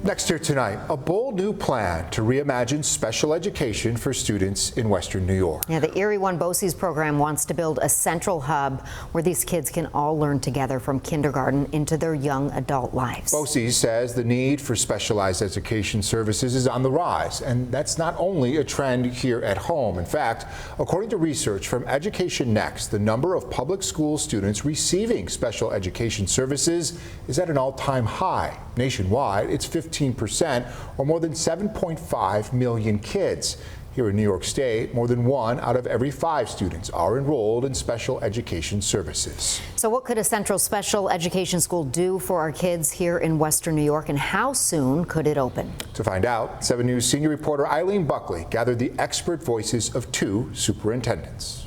Next here tonight, a bold new plan to reimagine special education for students in Western New York. Yeah, the Erie BOCES program wants to build a central hub where these kids can all learn together from kindergarten into their young adult lives. BOCES says the need for specialized education services is on the rise, and that's not only a trend here at home. In fact, according to research from Education Next, the number of public school students receiving special education services is at an all-time high. Nationwide, it's 15%, or more than 7.5 million kids. Here in New York State, more than 1 out of every 5 students are enrolled in special education services. So what could a central special education school do for our kids here in Western New York, and how soon could it open? To find out, 7 News senior reporter Eileen Buckley gathered the expert voices of 2 superintendents.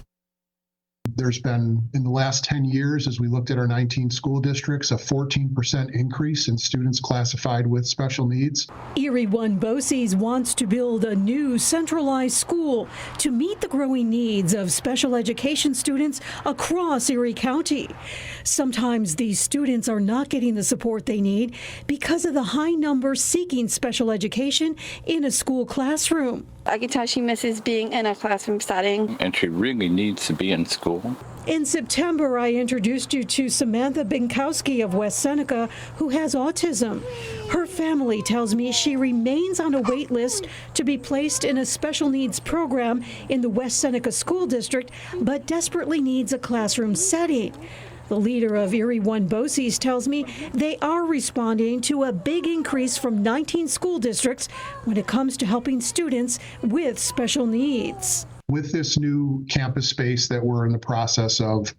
There's been, in the last 10 years, as we looked at our 19 school districts, a 14% increase in students classified with special needs. Erie BOCES wants to build a new centralized school to meet the growing needs of special education students across Erie County. Sometimes these students are not getting the support they need because of the high number seeking special education in a school classroom. I can tell she misses being in a classroom setting. And she really needs to be in school. In September, I introduced you to Samantha Binkowski of West Seneca, who has autism. Her family tells me she remains on a wait list to be placed in a special needs program in the West Seneca School District, but desperately needs a classroom setting. The leader of Erie BOCES tells me they are responding to a big increase from 19 school districts when it comes to helping students with special needs. With this new campus space that we're in the process of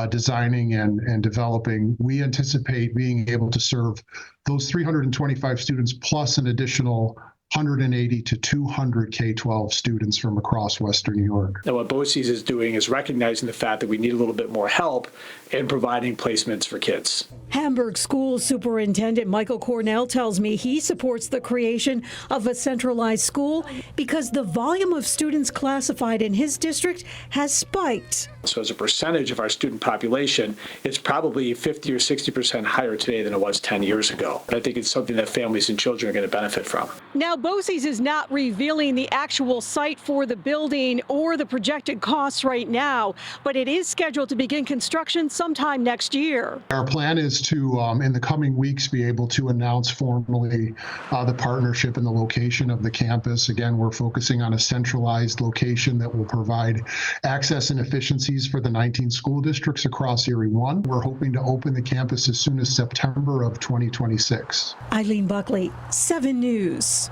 designing and developing, we anticipate being able to serve those 325 students plus an additional 180 to 200 K-12 students from across Western New York. And what BOCES is doing is recognizing the fact that we need a little bit more help in providing placements for kids. Hamburg School Superintendent Michael Cornell tells me he supports the creation of a centralized school because the volume of students classified in his district has spiked. So as a percentage of our student population, it's probably 50 or 60% higher today than it was 10 years ago. And I think it's something that families and children are going to benefit from. Now, BOCES is not revealing the actual site for the building or the projected costs right now, but it is scheduled to begin construction sometime next year. Our plan is to, in the coming weeks, be able to announce formally the partnership and the location of the campus. Again, we're focusing on a centralized location that will provide access and efficiencies for the 19 school districts across Erie 1. We're hoping to open the campus as soon as September of 2026. Eileen Buckley, 7 News.